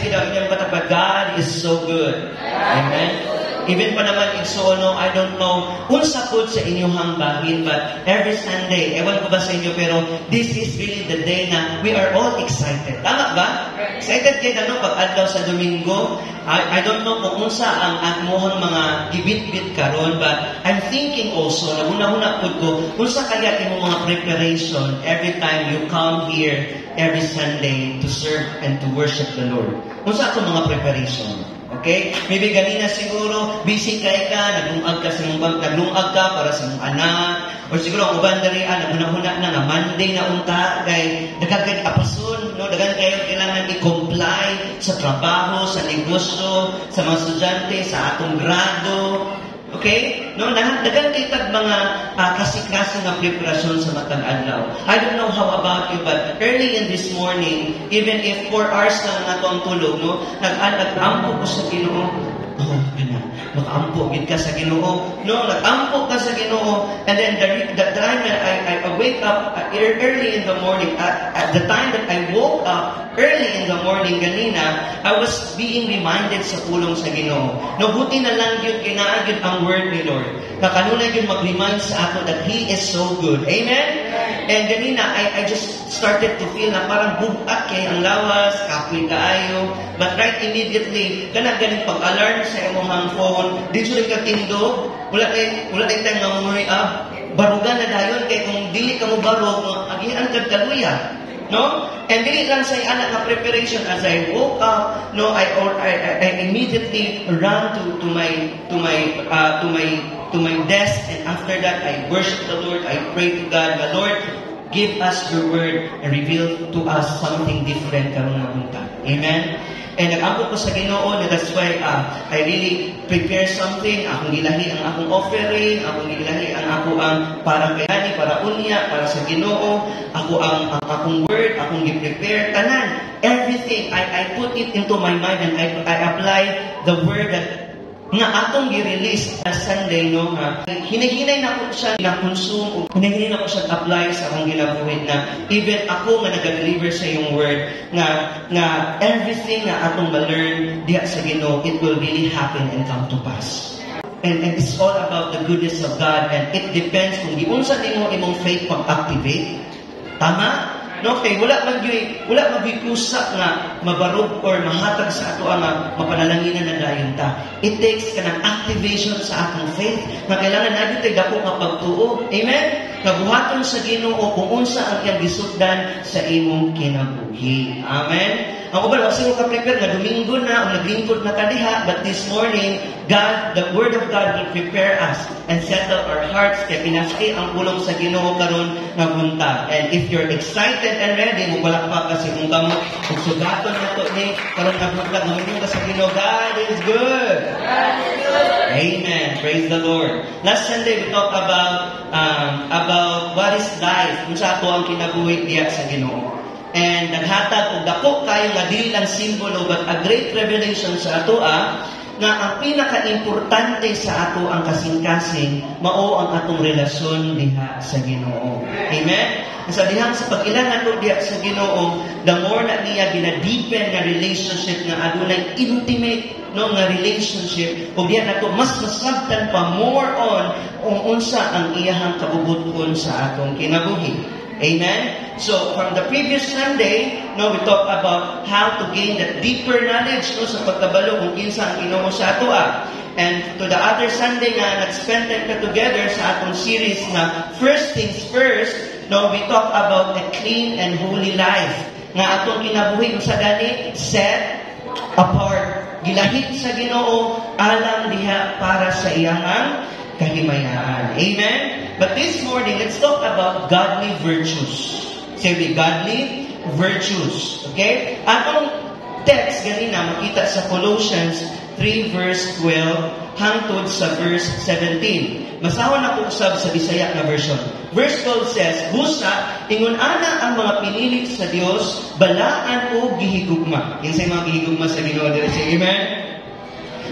kita inyong katapag, God is so good. Amen? Even pa naman igsuono, I don't know, unsa po sa inyong hangbahin, but every Sunday, ewan ko ba sa inyo, pero this is really the day na we are all excited. Tama ba? Excited kayo na pag-adlaw sa Domingo. I don't know kung unsa ang atmohang mga gibit-bit karon, but I'm thinking also, naguna-huna po ko, unsa kaya imong mga preparation every time you come here every Sunday to serve and to worship the Lord. Unsa ato mga preparation? Okay? Maybe ganina siguro, busy kay ka, naglungag ka para sa mong anak, or siguro ang uban darian, nagunahuna na nga Monday na unta, kay daghan apason, no? Daghan kayo kailangan i-comply sa trabaho, sa negosyo, sa mga estudyante, sa atong grado. Okay? No, daghan kay tag mga kasikasan nga preparasyon sa matang adlaw. I don't know how about you, but early in this morning, even if 4 hours lang nato ang tulog, no, nag-ampo ko sa Ginoo. Oh, nag-ampo gid ka sa Ginoo. No, nag-ampo ka sa Ginoo. And then the time that I wake up early in the morning, at the time that I woke up early in the morning ganina, I was being reminded sa pulong sa Ginoo. No, buti na lang yun, kinaagid ang word ni Lord. Nakanunay yun mag-remind sa ako that He is so good. Amen? And ganina, I just started to feel na parang bugat kay ang lawas, kapoy kaayo. But right immediately, ganing pag-alarm sa imong phone, dito rin ka tindo, wala kay time nga mumuhay barugan na dayon, kay kung dili ka mo barog, agihan ka kaluya. No? And dili lang sa anak na preparation. As I woke up, no, I immediately ran to my desk, and after that I worship the Lord. I pray to God, the Lord, give us your word and reveal to us something different karon nga bunta. Amen. And nag-ampo ko sa Ginoo, and that's why I really prepare something. Akong gilahi ang akong offering, akong gilahi ang ako ang para kayani, para unya, para sa Ginoo. Ako ang akong word, akong gi-prepare tanan. Everything I put it into my mind, and I apply the word that nga atong gi-release sa Sunday, no, nga hinahinay na ko siya na-consume, hinahinay na ko siya apply sa akong ginabuhi, na even ako nga nag-deliver sa yung word nga everything nga atong ma-learn diha sa Ginoo, it will really happen and come to pass. And it's all about the goodness of God, and it depends kung giunsa nimo imong faith pag-activate. Tama? No, kay wala magikusa nga mabarog or mahatag sa ato ang mapanalanginan na dayon ta. It takes kanang activation sa atong faith na kailangan natin tay dako nga pagtuo. Amen. Kabuhaton sa Ginoo kung unsa ang iyang gisugdan sa imong kinabuhi. Amen. Ang uban wasi mo ka-prepare nga Domingo na o naglingkod na ka diha, but this morning God, the Word of God will prepare us and settle our hearts kay pinasaki ang pulong sa Ginoo karon nga bunta. And if you're excited and ready, mo palakpak kasi kung kamo kung sugaton nato ni karon nga bunta nga ka sa Ginoo. God is good. God is good. Amen. Praise the Lord. Last Sunday we talked about what is life. Unsa ato ang kinabuhi diha sa Ginoo. And naghatag og dako kayo nga dili lang simbolo but a great revelation sa ato nga ang pinaka-importante sa ato ang kasing-kasing mao ang atong relasyon diha sa Ginoo. Amen? Sa dihang sa pag-ilang nato diha sa Ginoo, the more na niya gina-deepen nga relationship nga adunay intimate nga relationship, ug diha nato mas masabtan pa more on kung unsa ang iyahang kabubuton sa atong kinabuhi. Amen? So, from the previous Sunday, we talked about how to gain that deeper knowledge sa pagkabalo kung kinsa ang Ginoo sa ato. And to the other Sunday nga, nag-spend time ka together sa atong series na First Things First, we talked about a clean and holy life. Nga atong kinabuhi sa gani, set apart. Gilahit sa Ginoo, alam diha para sa iyang kahimayaan. Amen? But this morning, let's talk about godly virtues. Say we, godly virtues. Okay? Atong text ganina makita sa Colossians 3 verse 12 hangtod sa verse 17. Masahon na po usab sa Bisaya nga version. Verse 12 says, Busa, ingon ana ang mga pinili sa Dios, balaan o gihigugma. Kinsay mga gihigugma sa Ginoo diri? Say amen.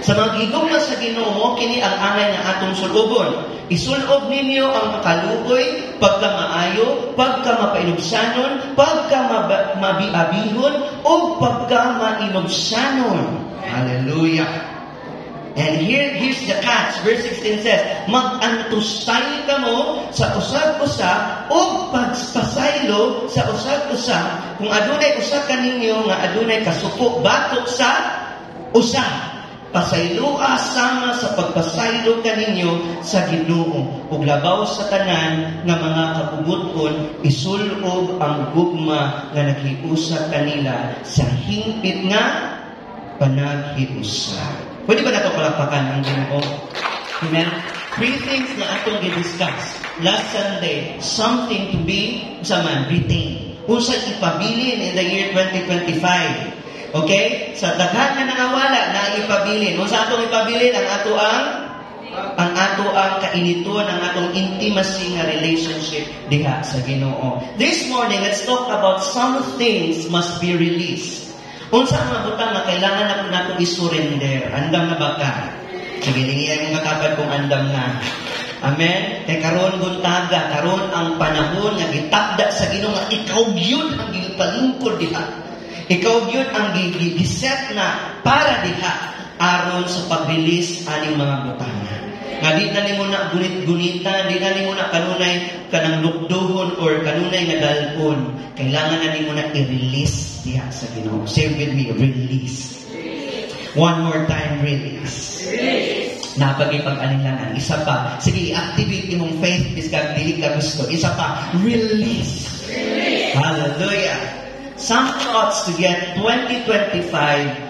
Sa mga gigugma sa Ginoo, kini ang angay nga atong sulubon. Isulob ninyo ang makaluoy, pagkamaayo, pagkamapainubsanon, pagkamabiabihon, o pagkamainubsanon. Hallelujah. And here's the catch. Verse 16 says, mag-antusay ka mo sa usag-usa o pagpasaylo sa usag-usa. Kung adunay usa ka ninyo nga adunay kasuko batok sa usa. Pasayloa sama sa pagpasaylo kaninyo sa Ginoo. Ug labaw sa tanan nga mga kapugot-on, isulob ang gugma nga naghiusa kanila sa hingpit nga panaghiusa. Pwede ba nato palakpakan ang Ginoo? Amen? 3 things na atong i-discuss. Last Sunday, something to be retain. Usa ipabilin in the year 2025. Okay? Sa daghan na nangawala na ipabilin. Unsa atong ipabilin? Ang ato ang kainiton, ang atong intimacy nga relationship diha sa Ginoo. This morning, let's talk about some things must be released. Unsa ang mga butang na kailangan nato i-surrender? Andam na ba ka? Sige, lingiyan yung makapad kung andam na. Amen? Kaya karon buntaga, karon ang panahon nga gitakda sa Ginoo nga ikaw gyud ang gipalingkod diha. Ikaw gyud ang giset na para diha aron sa pagbilis aning mga butang. Nga di na nimo na gunit-gunita, di na nimo na kanunay kanang lukduhon or kanunay nga dalpon. Kailangan na nimo na i-release diha sa Ginoo. Say with me, release. One more time, release. Napagipag-alinlangan. Isa pa. Sige, activate imong faith biskag dili ka gusto. Isa pa, release. Hallelujah. Some thoughts to get 2025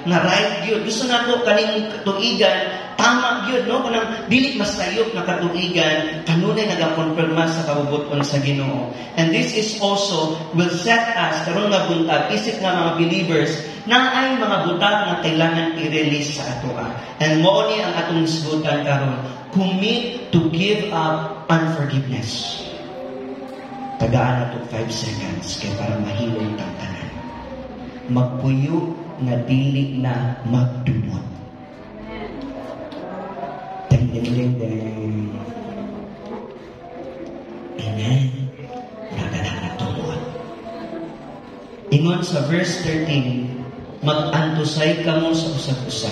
na right yun. Gusto na to kaning tuigan, tama yun, no? Kanang dili masayop na katuigan, kanunay nagakonfirma sa kabubuton sa Ginoo. And this is also will set us, karon nga buntag, isip nga mga believers, na ay mga butang na kailangan i-release sa atoa. And mo ni ang atong isgutan karon, commit to give up unforgiveness. Tagaan na to 5 seconds kaya para mahilong tantanan. Magpuyo nga dili na magdumot. Ding-ding-ding-ding. Amen. Nagala na tumot. Ingon sa verse 13, mag-antusay ka mo sa usag-usa.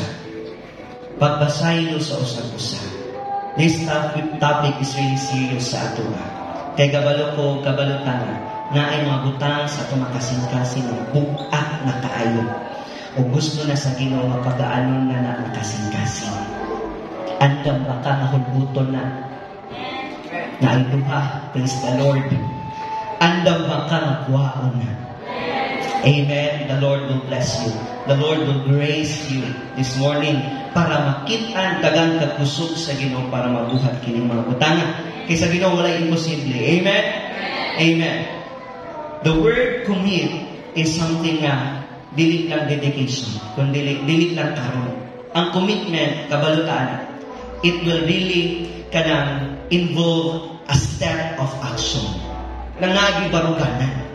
Pagbasaylo sa usag-usa. This topic is really serious sa ato. Kay kabalo tanan na ay mga butang sa tumakasing-kasing ng bukat na kaayo. O gusto na sa Ginoo mapagaanon na nakasing-kasing. Andam ba ka nahulbuton na ay duha, praise the Lord. Andam ba ka nagwaon na. Amen. The Lord will bless you. The Lord will grace you this morning para makita tagang kakusog sa Ginoo para mabuhat kining mga butangan. Kaysa Ginoo wala imposible. Amen? Amen. The word commit is something na dili lang dedication, kundi dili lang karon. Ang commitment, kabalutaan, it will really kanang involve a step of action. Nangagi baruganan.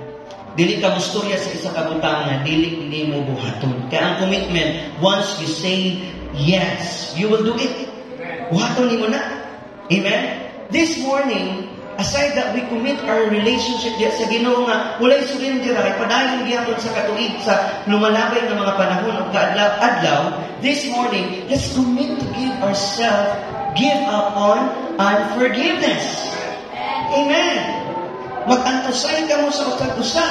Dili ka mustorya sa isa ka butang na dili mo buhaton. Kaya ang commitment, once you say yes, you will do it. Buhaton nimo na. Amen? This morning, aside that we commit our relationship sa Ginoo nga walay surrender ay padayon gihapon sa katuig sa lumalabay nga mga panahon ug kaadlaw, this morning let's commit to give up on unforgiveness. Amen. Mag-antusay ka mo sa usag-usa.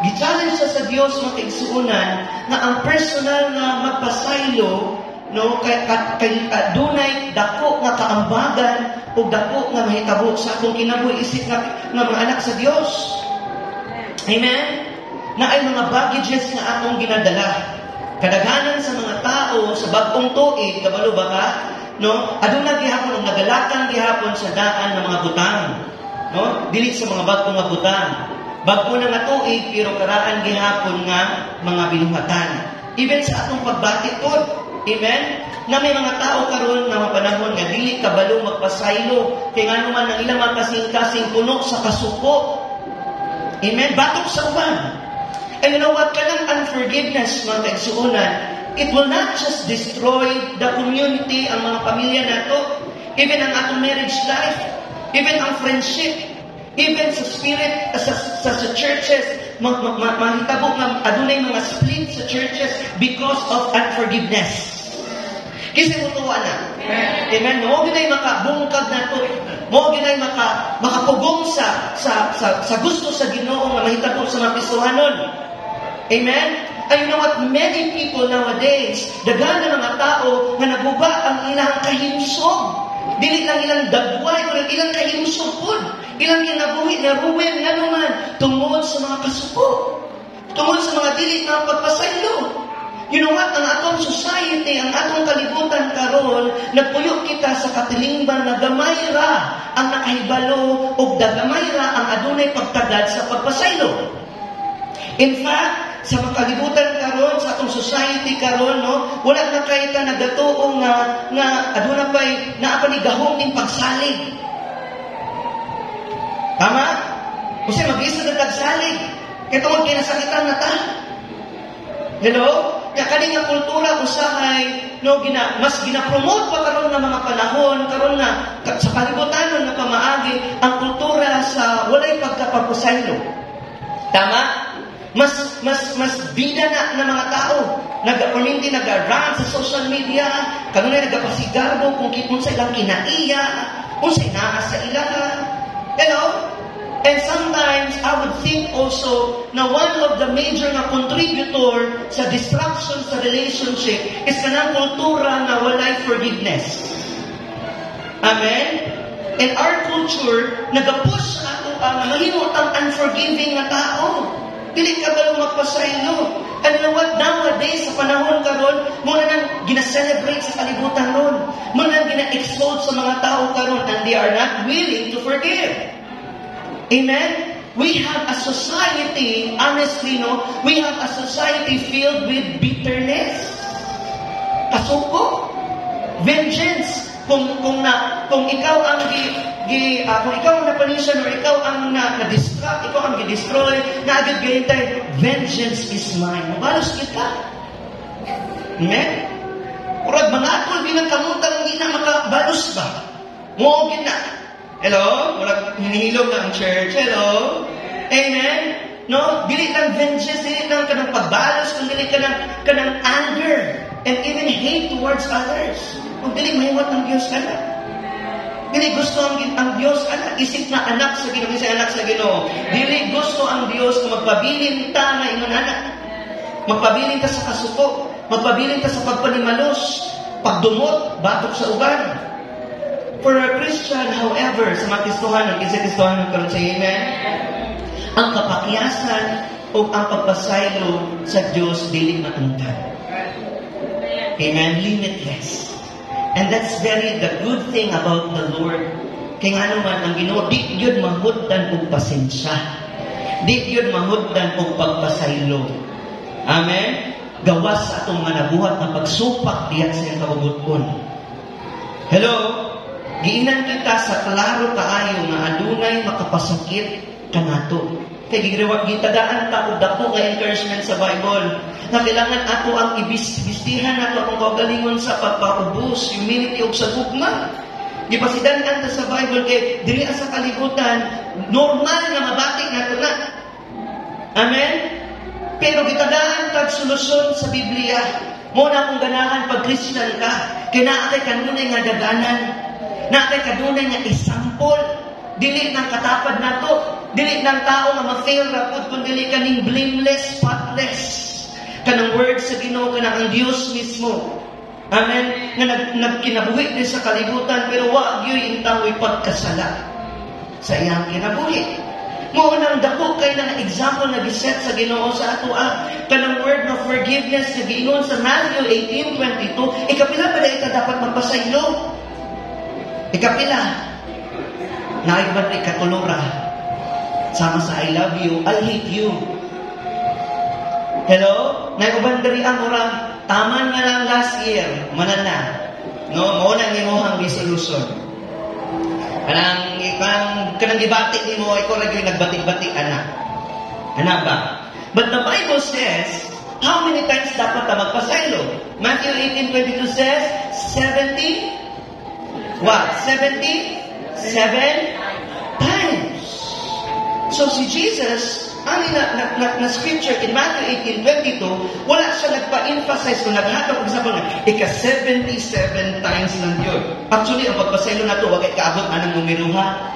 Gi-challenge sa Dios mo kay igsuonan na ang personal nga magpasaylo no kay dunay dako nga kaambagan ug dako nga mahitabo sa atong kinabuhi isip nga mga anak sa Dios. Amen. Na ay mga baggages nga atong ginadala. Kadaghanan sa mga tao sa bag-ong tuig, kabalo ba ka? No, aduna gihapon ang nagalakan gihapon sa daan ng mga butang. No, dili sa mga bag-ong nga butang. Bag-o na nga tuig pero karaan gihapon nga mga binuhatan. Even sa atong pagbatikod. Amen? Na may mga tao karon nga mapanahon nga dili kabalo magpasaylo kay ngano man ang ilang kasing-kasing puno sa kasuko. Amen? Batok sa uban. And you know what? Kanang unforgiveness, mga kaigsuunan, it will not just destroy the community, ang mga pamilya nato, even ang atong marriage life, even ang friendship, even sa spirit, sa churches, mahitabo nga adunay mga split sa churches because of unforgiveness. Kasi mutuwa na. Amen. Mo ginay makabungkag nato. Mo ginay makapugong sa gusto sa Ginoo nga mahitabo sa mga Kristohanon. Amen. And you know what? Many people nowadays, daghan na mga tao nga naguba ang ilang kahimsog. Dili lang ilang dagway o ilang kahimsog pod. Ilang ginabuhi na ruwen nga naman tungod sa mga kasuko. Tungod sa mga dili na pagpasaylo. You know what? Ang atong society, ang atong kalibutan karon, nagpuyo kita sa katilingban na gamay ra ang nakahibalo o dagamay ra ang adunay pagtagad sa pagpasaylo. In fact, sa makalibutan karon, sa atong society karon, no, wala na kay ta nagatuo nga aduna pay naa pa ni gahom ning pagsalig. Tama? Kasi mag-isa na tagsalig. Kaya tungod kinasakitan na ta. Hello? Kaya kaning kultura usahay mas gina-promote pa karon nga mga panahon karon na sa kalibutan nga pamaagi ang kultura sa walay pagkapagpasaylo. Tama? Mas bida na mga tao nag-rant sa social media, kanunay nagapasigarbo kung sa ilang kinaiya, kung sa naa sa ilaha. Hello? And sometimes, I would think also na one of the major na contributor sa destruction sa relationship is kanang kultura na walay forgiveness. Amen? And our culture, nag-push sa ato na mahimot ang unforgiving na tao. Dili ka ba magpasaylo? And you know what? Nowadays, sa panahon karon, muna nang gina-celebrate sa kalibutan ron. Muna nang gina-exalt sa mga tao karon and they are not willing to forgive. Amen? We have a society, honestly, we have a society filled with bitterness. Kasuko. Vengeance. Kung ikaw ang kung ikaw ang napanisyan or ikaw ang na-distract, ikaw ang gi-destroy, na-agad gayintay, vengeance is mine. Mabalos kita. Amen? Kurag mga atol, bilang kamuntang hindi na makabalos ba? Muogin na. Hello? Walang hinihilog na ang church. Hello? Amen? No? Dili lang vengeance, dili lang ka ng pagbalos, kung dili ka ng anger and even hate towards others. Kung dili mahimot ang Diyos ka na. Dili gusto ang Diyos, isip na anak sa Ginoo, isa anak sa Ginoo. Dili gusto ang Diyos kung magpabilin ta na ingon anak. Magpabilin ta sa kasuko, magpabilin ta sa pagpanimalos, pagdumot, batok sa uban. For a Christian, however, sa mga Kristohanon, kasi Kristohanon karon sa amen, ang kapakyasan o ang pagpasaylo sa Diyos dili matungtad. Amen? Limitless. And that's very the good thing about the Lord. Kaya nga naman, ang Ginoo, di yun mahutdan og pasensya. Di yun mahutdan og pagpasaylo. Amen? Gawas sa atong mga nabuhat na pagsupak diyan sa iyang kabubuton. Hello? Giinan kita sa klaro kaayo nga adunay makapasakit kanato. Kaya gitadaan ta og dako nga encouragement sa Bible na kailangan ato ang ibistihan nato kung kaugalingon sa pagpaubos, humility ug sa gugma. Gipasidan-an ta sa Bible kay diri sa kalibutan normal nga mabati nato na. Amen. Pero gitadaan ta solusyon sa Biblia. Mo na kung ganahan pag Christian ka, kay naa kay kanunay nga daganan. Natay kadunay nga example, dili nang katapad nato, dili nang tao nga ma-fail ra pud kun dili kaning blameless, spotless. Kanang word sa Ginoo kanang ang Dios mismo. Amen. Nga nagkinabuhi din sa kalibutan pero wa gyud intawoy pagkasala sa iyang kinabuhi. Mo nang dako kay nang example na giset sa Ginoo sa ato kanang word of forgiveness sa giingon sa Matthew 18:22, ikapila pa dai ka dapat magpasaylo. Ikapila, naibad ikatulura. Sama sa I love you, I hate you. Hello? Naiuban dari ang orang, taman nga lang last year, manana. No, mo nang imuhang resolution. Kanang gibati nimo, ikaw lagi nagbati-bati anak. Anak ba? But the Bible says, How many times dapat na magpasaylo? Matthew 18:22 says, 70, what? 77 times. So si Jesus, ang na scripture in Matthew 18:22, wala siya nagpa-emphasize o naghatag, example na, 77 times lang yun. Actually, ang pagpasaylo na ito, wag ay kaabot anang numero ha.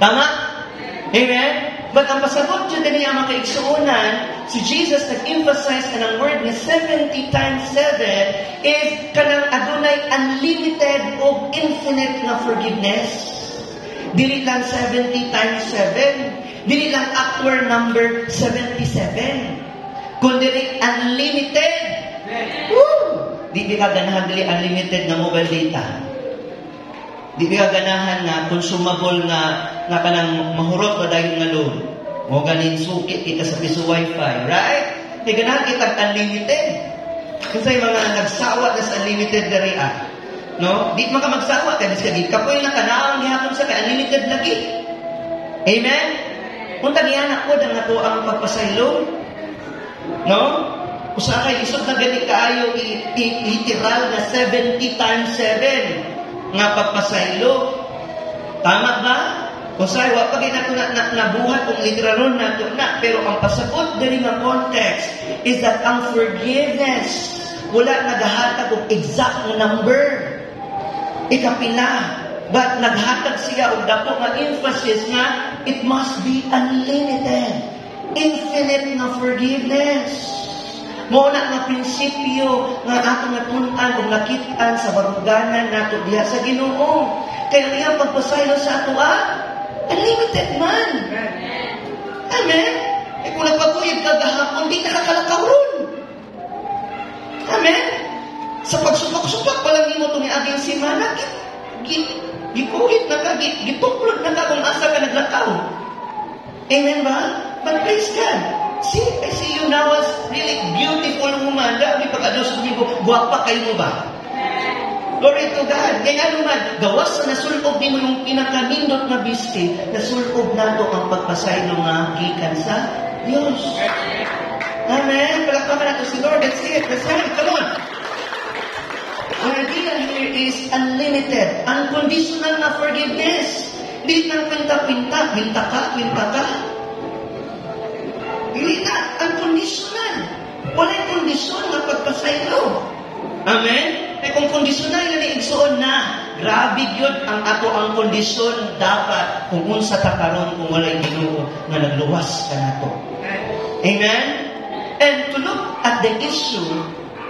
Tama? Amen? But ang pasagot dyan din niya makaigsuunan, si Jesus nag-emphasize na ng word ni 70 times 7 is kanang adunay unlimited o infinite na forgiveness. Dili lang 70 times 7. Dili lang actual number 77. Kundi unlimited. Woo! Di ka ganahan dili unlimited na mobile data. Di ka ganahan na consumable na kanang mahurot na dahil nga load. O ganin sukit kita sa piso wifi, right? Di ganahan kita unlimited. Kasi mga nagsawa na sa unlimited na rin. No? Di man ka magsawa, kaya sa di kapoy na kanang gihapon sa unlimited lagi. Amen? Punta niya na po ang ato ang pagpasaylo. No? Usakay isod na ganit kaayo literal na 70 times 7 nga pagpasaylo. Tama ba? Usay wa pa nato nabuhat kung literal nato na, pero ang pasagot diri nga context is that ang forgiveness wala nagahatag og exact na number. Ikapila, but naghatag siya og dako nga emphasis nga it must be unlimited, infinite na forgiveness. Mo na nga prinsipyo nga atong natun-an ug nakit-an sa baruganan nato diha sa Ginoo. Kaya niya pagpasaylo sa ato unlimited man. Amen. E kung nagpaguyod ka gahapon, di nakakalakaw ron. Amen. Sa pagsupak-supak palang mo itong aging simana, gikuhit na ka, gituklod na ka kung asa ka naglakaw. Amen ba? But praise God. See, I see you now as really beautiful woman. Dami pag-ados ko, guwapa kayo mo ba? Glory to God. Kaya naman, gawas na nasulog din mo yung pinakanindot na bisti, nasulog na ito ang pagpasaylo nga gikan sa Diyos. Amen. Palakpakan natin si Lord. That's it. That's it. Come on. Ang idea here is unlimited, unconditional na forgiveness. Hindi nang kwinta-kwinta, kwinta ka. Hindi na, unconditional. Walang kondisyon na pagpasaylo. Amen? Eh kung kondisyon na yun, iigsoon na. Grabe yun ang ato ang kondisyon dapat kung unsa takaron kung wala'y Ginoo na nagluwas ka nato. Amen? And to look at the issue,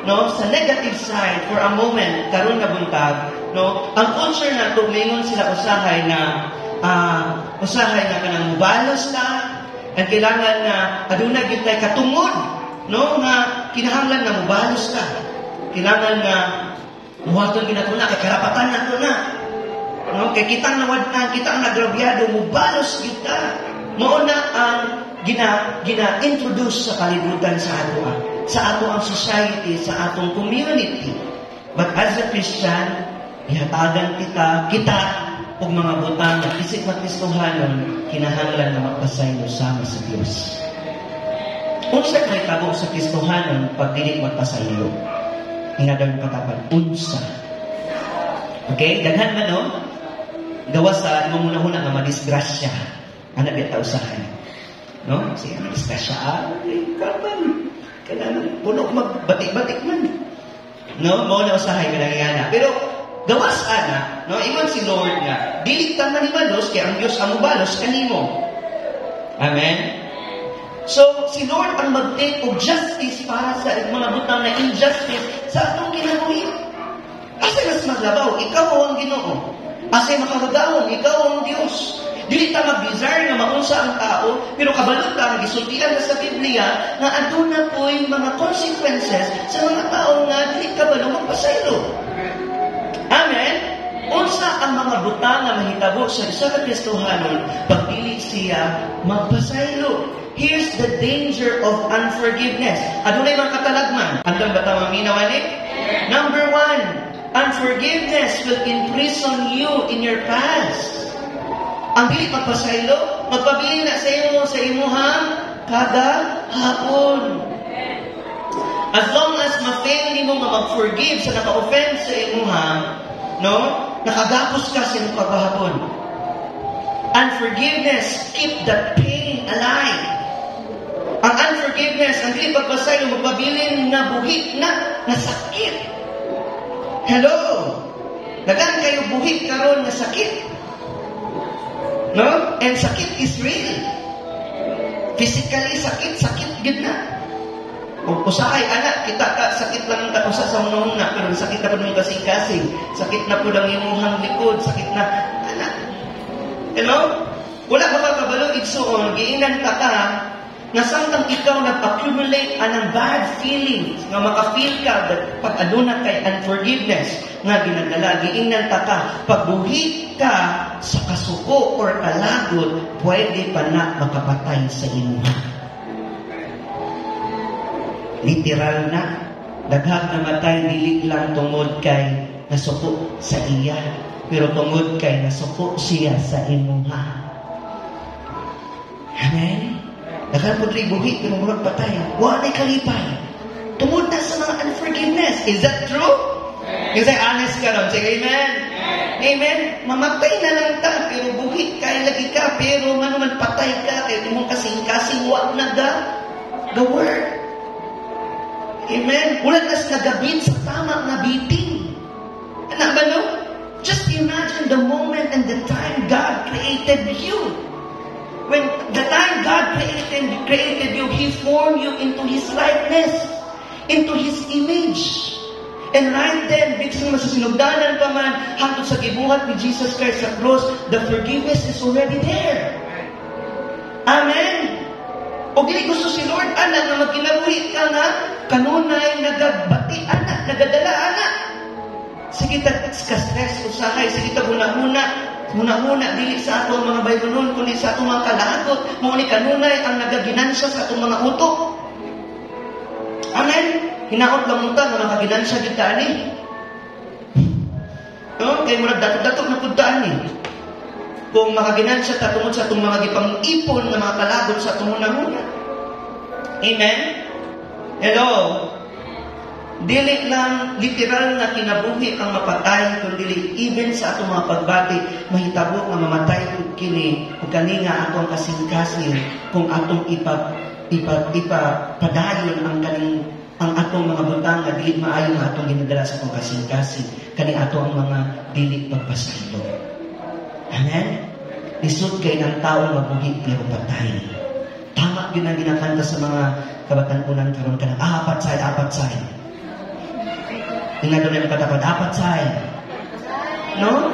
no, sa negative side for a moment, karon na buntag, no, ang culture nato mingon sila usahay na kanang mubalos na, ang kailangan na aduna gyud tay katungod, no, nga kinahanglan na mubalos ka. Kailangan na muhaton ginato na kay karapatan nato na. No, kay kitang nawadnan, kitang nagrabyado, mubalos kita. Mao na ang gina-introduce sa kalibutan sa ato ang society, sa atong community. But as a Christian, ihatagan kita og mga butang na isip Kristohanon, kinahanglan na magpasaylo sama sa Dios. Unsa kay tabo sa Kristohanon pag dili magpasaylo? Hinadang katapan, unsa. Okay, daghan man no? Gawas sa mamuna-huna nga madisgrasya. Ana bitaw usahay. No? Siya madisgrasya. Kaman. Kailangan puno magbatik-batik man. No? Mao na usahay kanang pero gawas ana, no? Ingon si Lord nga, dili ta manibalos kay ang Dios ang mubalos kanimo. Amen. So, si Lord ang mag-take of justice para sa mga butang na injustice sa atong kinabuhi. Asa mas maglabaw, ikaw ang Ginoo. Asa makabagawon, ikaw ang Dios. Dili ta mag-desire nga maunsa ang tao, pero kabalot ta gisultian na sa Biblia nga aduna po'y mga consequences sa mga tao nga dili kabalo magpasaylo. Amen. Unsa ang mga butang nga mahitabo sa isa ka Kristohanon pag dili siya magpasaylo? Here's the danger of unforgiveness. Adunay mga katalagman. Andang bata maminawan eh? Number 1, unforgiveness will imprison you in your past. Ang dili pagpasaylo, magpabili na sa imuhang kada hapon. As long as ma-fail nimo nga mag-forgive sa naka-offend sa imuha, no? Nakagapos ka sa imong paghapon. Unforgiveness keep that pain alive. Ang unforgiveness, ang dili pagpasayo, magpabilin na buhit na sakit. Hello? Dagan kayo buhit karon nga sakit. No? And sakit is real. Physically sakit gid na. Kung usahay, anak, kita ka, sakit lang ang usa sa una-una, pero sakit na po ng kasing-kasing, sakit na po ng imuhang likod, sakit na, anak. Hello? Wala ka ba kabalo, igsoon, giinan ka ka, nga samtang ikaw nag-accumulate anang bad feelings, nga maka-feel ka, pag aduna kay unforgiveness, nga ginadala, giinan ka ka, pagbuhi ka sa kasuko or kalagod, pwede pa na makapatay sa imuha. Literal na, daghang namatay dili lang tungod kay nasuko sa iya, pero tungod kay nasuko siya sa imuha. Amen? Daghang po buhi, pero murag patay. Wala kalipay. Tungod na sa mga unforgiveness. Is that true? Kasi honest ka ron. Say amen? Amen? Mamatay na lang ta, pero buhi kay lagi ka, pero manuman patay ka, kaya imong kasing-kasing wak na the word. Amen? Wala nas nagabit sa tama na beating. Ano ba no? Just imagine the moment and the time God created you. When the time God created you, He formed you into His likeness, into His image. And right then, biglang masusinugdanan pa man, hangtod sa gibuhat ni Jesus Christ sa cross, the forgiveness is already there. Amen? O dili gusto si Lord, anak, na magkinabuhi ka nga, kanunay, nagabati, anak, nagadala, anak. Sige, ka-stress, usahay, sige, huna-huna, dili sa ato mga bayronon, kundi sa ato mga kalagot, muli kanunay, ang nagaginansya sa ato mga utok. Amen? Hinaot lang mo ta, nga makaginansya kita, ani. No? Kaya murag datot-datot na puntaan, ni. Kung makaginansya ta tungod sa itong mga gipang-ipon na mga kalagot sa itong huna-huna. Amen? Hello? Dili lang literal na kinabuhi ang mapatay, kundi even sa atong mga pagbati, mahitabo nga mamatay ug kini ug kani nga atong kasing-kasing kung atong ipapadayon ang atong mga butang nga dili maayo nga atong ginadala sa atong kasing-kasing, kani ato ang mga dili pagpasaylo. Amen? Lisod kay ng tao mabuhi pero patay. Tama yun ang ginakanta sa mga kabatanunan karon kanang apat say. Tingnan doon yung katapat, apat say. No?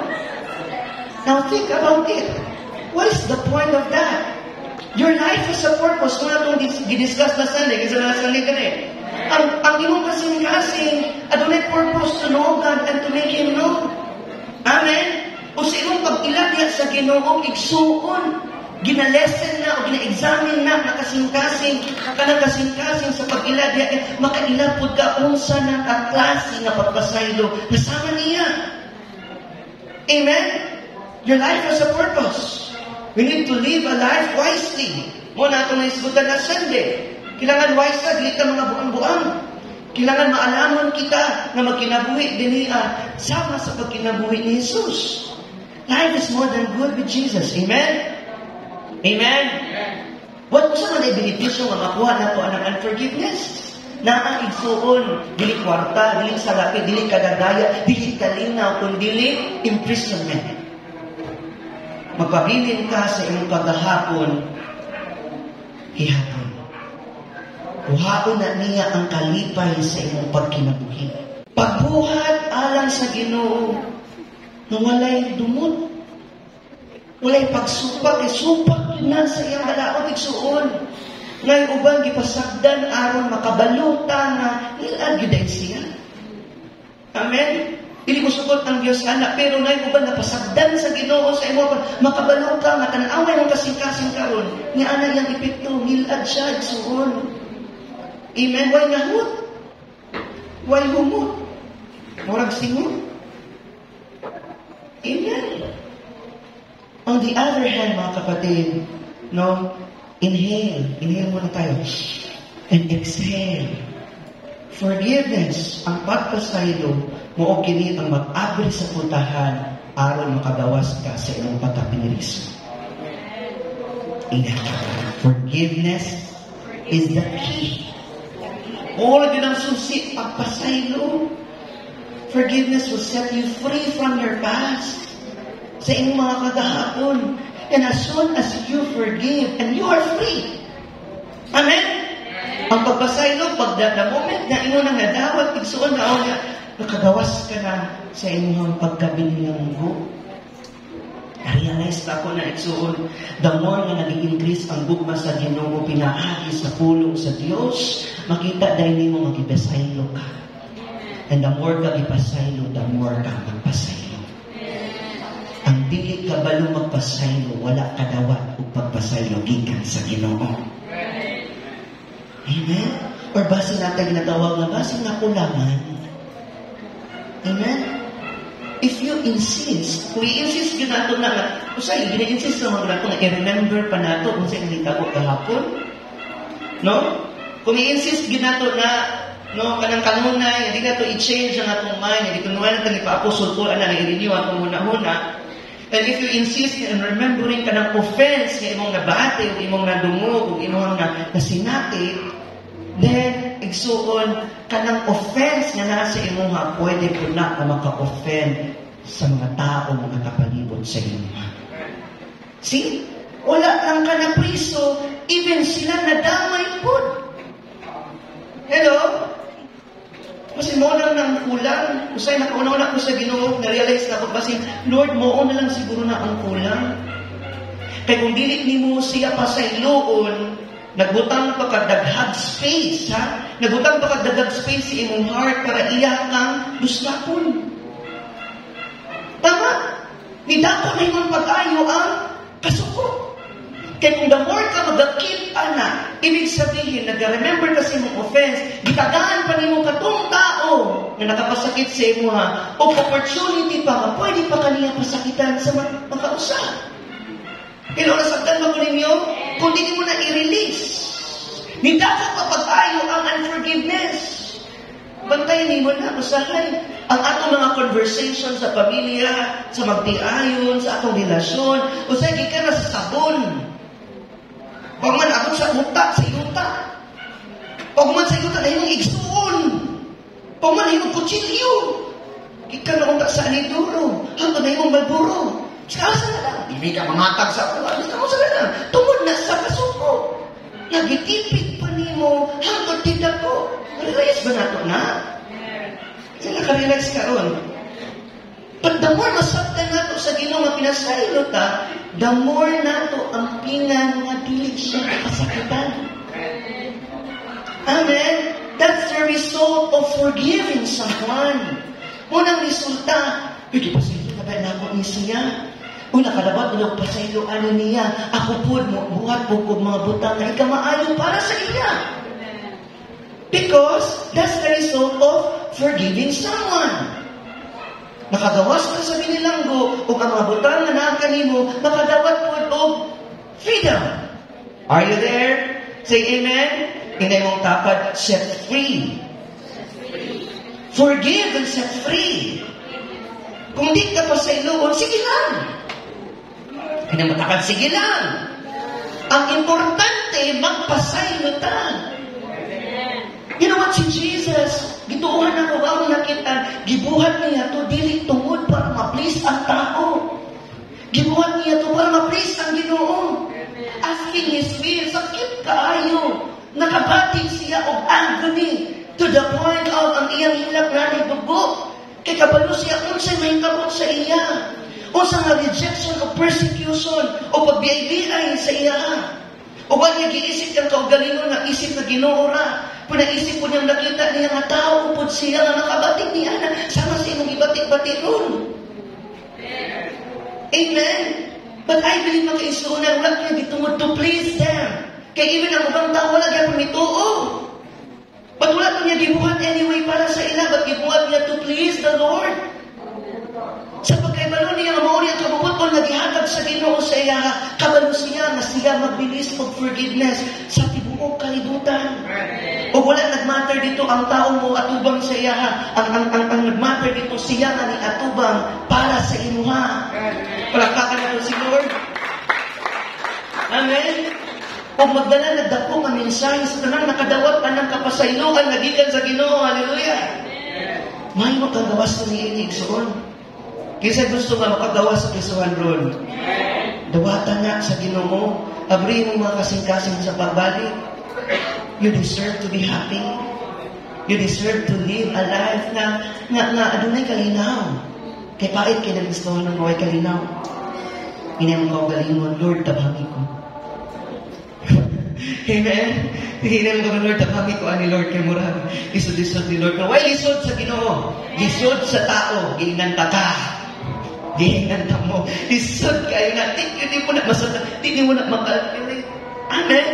Now think about it. What is the point of that? Your life is a purpose. Kung na itong gidiscuss na Sunday, kasi na Sunday ka na eh. Ang iyong kasing-kasing, adonai purpose to know God and to make Him known. Amen? O sa imong pag-ilagya sa Ginoo, igsuon, ginalesen na o gina-examine na nakasing-kasing, kanang kasing-kasing sa pag-ilagya, makailapod ka unsa na kaklase na pagpasaylo, nasama niya. Amen? Your life has a purpose. We need to live a life wisely. Muna ito na isgutan na Sunday. Kailangan wise ka, dili ka mga buang-buang. Kailangan maalamon kita na magkinabuhi din niya sama sa pagkinabuhi ni Jesus. Life is more than good with Jesus. Amen? Amen? What mo sa mga benepisyo nga makuha na ito ang unforgiveness? Na ang igsuon, dili kwarta, dili salapi, dili kadagaya, dili kalinaw, kundi dili imprisonment. Magpabilin ka sa iyong paghahapon, hihapon. Buhaon na niya ang kalipay sa iyong pagkinabuhi. Pagbuhat alang sa Ginoo, na walay dumot, walay pagsupak, supak yun na sa iyang halaot, igsuon. Ngayon ubang gipasagdan aron makabaluta na nilagyaday siya. Amen? Dili mo sukot ang Diyos anak, pero ngayon ubang napasagdan sa Ginoo sa imo, makabaluta, matanaway mong kasing-kasing karon, ni ana yang ipito, nilad siya, igsuon. Amen? Why nahut? Why humot? Murag singot? Amen. On the other hand, mga kapatid, no, inhale muna tayo, and exhale. Forgiveness, ang pagpasaylo, mo kini ang mag-abri sa putahan aron makagawas ka sa imong pagkapinismo. Forgiveness is the key. All din ang susi, pagpasaylo. Forgiveness will set you free from your past. Sa inyong mga kagahapon. And as soon as you forgive, and you are free. Amen? Ang pagpasaylo, pag the moment na ino nang nadawat, igsuon na o nakagawas ka na sa inyong pagkabilinggo. Na-realize na ako na igsuon, the more na nag-increase ang gugma sa Ginoo, pinaagi sa pulong sa Diyos, makita dahil mo magipasaylo ka. And the more ka ipasaylo, the more ka magpasaylo. Ang dili ka balo magpasaylo, wala ka dawat o pagpasaylo gikan sa Ginoo. Amen? Or base natin ginatawag na base na kulangan. Amen? If you insist, kung i-insist yun nato na, usay, gina-insist sa mga nato na i-remember pa nato kung saan nitabo kahapon. No? Kung i-insist yun nato na, no, kanang kanunay, hindi nato i-change ang atong mind, hindi kung naman natin ipa-apostle ko, na i-renew atong muna-muna. And if you insist in remembering kanang offense, na imong nabate, o imong nadungog, o imong nasinati, then, igsuon, kanang offense na nasa imong ha, pwede ko na maka-offend sa mga tao, mga kapalibot sa inyo. See? Wala lang ka na priso, even sila nadamay po. Hello? Kasi mo lang ng kulang. Usay, nakauna-una ko sa Ginoo, na-realize na ako, kasi, Lord, mo na lang siguro na ang kulang. Kaya kung dili ni mo siya pa sa iloon, nagbutang pa ka daghag space, ha? Nagbutang pa ka daghag space sa imong heart para iya kang luslapon. Tama? Nidako na imong pag-ayo ang kasuko. Kaya kung the more ka mag-keep, ibig sabihin, nag-remember ka sa imong offense, gitagaan pa nimo katong tao na nakapasakit sa imo, ha? O opportunity pa, pwede pa kaniya pasakitan sa makausa. Pero nasaktan ba ko ninyo? Kung hindi mo na i-release. Nidako kapag tayo ang unforgiveness. Bantayan mo na, usahay. Ang atong mga conversation sa pamilya, sa magtiayon, sa atong relasyon, usahay, ka na sa sabon. Pag man ako sa utak, sa yuta. Pag man sa yuta, na yung igsuon. Pag man yung kutsilyo. Ika na utak sa aniduro. Hanggang na yung malburo. Kasa na lang. Hindi ka mangatag sa ulan. Hindi ka mo sa lang. Tungod na sa kasuko. Nagitipid pa ni mo hanggang tidak ko. Relax ba na ito na? Kasi nakarelax ka ron. But the more masaktan na ito sa Ginoo nga pinasaylo ta, the more na ito ang pinang nga pilit siya kapasakitan. Amen? That's the result of forgiving someone. Unang resulta, pasaylo na ba na ako ni siya? Una kalabat ulang pasaylo ano niya, ako po buhat po kong mga butang na ikamaayo para sa iya. Because that's the result of forgiving someone. Nakagawas ka sa binilanggo o ang mga butang na nakakanimo, makadawat po o freedom. Are you there? Say amen. Hindi mong tapat, set free. Forgive and set free. Kung di ka pasayloon, sige lang. Pinamatakad, sige lang. Ang importante, magpasaylo ta. You know what, si Jesus, gituuhan ako, ang nakita, gibuhat niya to, dili tungod para ma-please ang tao. Gibuhat niya to para ma-please ang Ginoo. Asking His will, sakit kaayo. Nakabating siya of agony to the point of ang iyang hilak na dugo. Kaya kabalo siya, unsay may kabot sa iya. O sa nga rejection o persecution o pagbiay-biay sa iya. O ba niya giisip kang kaugalingon na isip na Ginoo ra. Kung naisip po niyang nakita niya nga tao, upod siya nga nakabatik niya na sama sa imong ibatik-batik ron. Amen? But I believe mga isuunan, wala niya ditungod to please them. Kaya even ang ubang tao, wala niya pumituo. But wala niya gibuhat anyway para sa ila, but gibuhat niya to please the Lord. Sa pagkaibalo niya, mauri ang kabubutol na gihagag sa Ginoo sa iya, kabalo siya na siya magbilis of forgiveness sa tibuok kalibutan. O wala nagmatter dito ang tao mo atubang sa iya ha. Ang nagmatter dito siya nga ni atubang para sa imuha. Palakpakan na si Lord. Amen. Pag magdala nagdako ang mensahe sa tanang nakadawat anang kapasayloan nagikan sa Ginoo. Hallelujah. May makagawas na niinig soon. Kaysa gusto nga makagawas sa kisuhan ron. Dawatan na sa Ginoo. Abri mo mga kasing-kasing sa pagbalik. You deserve to be happy. You deserve to live a life na adunay kalinaw. Kay pait kay nagustuhan ng mga kalinaw. Inay mo kaugalingon, Lord, tabangi ko. Amen? Hinay mo Lord, tabangi ko ani Lord kay murag. Isod-isod ni Lord. Why isod sa Ginoo? Isod sa tao. Ginanta ka. Ginanta mo. Isod kayo na. Hindi mo na masada. Hindi mo na makalculate. Amen?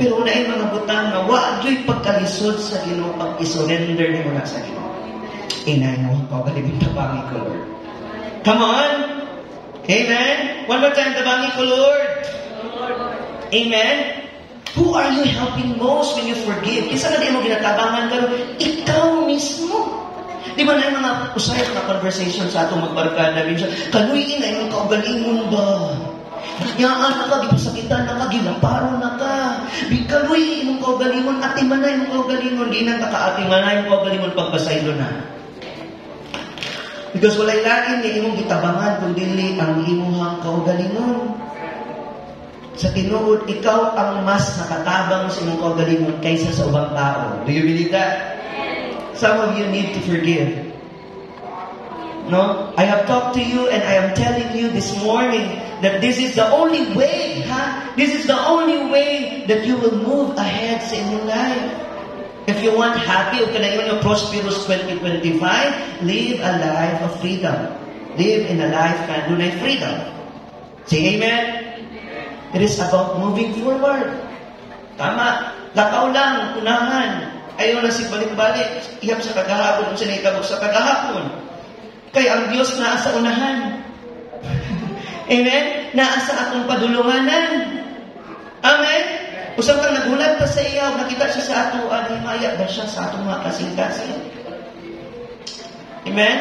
Pero na mga butang na wag yo'y pagkalisod sa Ginoo pag isurrender ni mo na sa Ginoo. Inay mo, paugaling tabangi ko, Lord. Come on! Amen? One more time, tabangi ko, Lord. Amen? Who are you helping most when you forgive? Isa na di mo ginatabangan ka, ikaw mismo. Di ba na yung mga usay na conversation sa atong magbarkada, kanuyin na yung kaugalingon ba? Yaan na ka, gipasakitan na ka, ginaparo na ka. Bikaluy, imong kaugalingon, atiman na imong kaugalingon, ginang atiman na imong kaugalingon, pagbasaylo na. Because walay lain ni imong gitabangan, kung dili ang imuhang kaugalingon. Sa tinuod, ikaw ang mas nakatabang sa imong kaugalingon kaysa sa ubang tao. Do you believe that? Some of you need to forgive. No? I have talked to you and I am telling you this morning that this is the only way, This is the only way that you will move ahead sa inyong life. If you want happy o kanayon yung prosperous 2025, live a life of freedom. Live in a life na dunay freedom. Say amen? It is about moving forward. Tama. Lakaw lang, unahan. Ayaw na si balik-balik. Ihap sa kagahapon, sa naikabog sa kagahapon. Kaya ang Diyos naa sa unahan. Amen? Naa sa atong padulunganan. Amen? Usap kang nagulat pa sa iyaw, nakita siya sa ato, himaya ba siya sa atong mga kasing-kasing? Amen?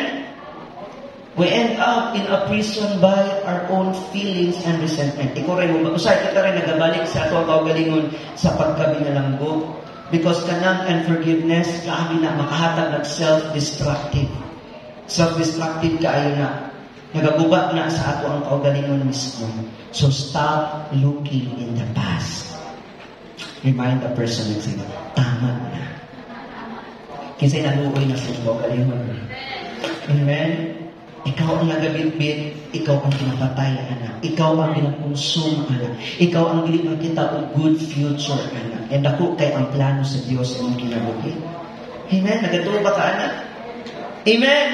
We end up in a prison by our own feelings and resentment. Ikaw rin mo ba? Usay, kita rin nagabalik sa ato ang kaugalingon sa pagkabinalanggo. Because kanang unforgiveness, kaabi na makahatag ng self-destructive. Self-destructive kaayo na. Nagagubat na sa ato ang kaugalingon mismo. So stop looking in the past. Remind the person and say, tama na. Kinsay naluoy na sa kaugalingon. Amen? Ikaw ang nagabitbit, ikaw ang pinapatay, anak. Ikaw ang pinakonsume, anak. Ikaw ang ginigman kita o good future, anak. And ako kay ang plano sa Diyos sa iyong kinabuhi. Amen? Nagatuwa ba ka, anak? Amen?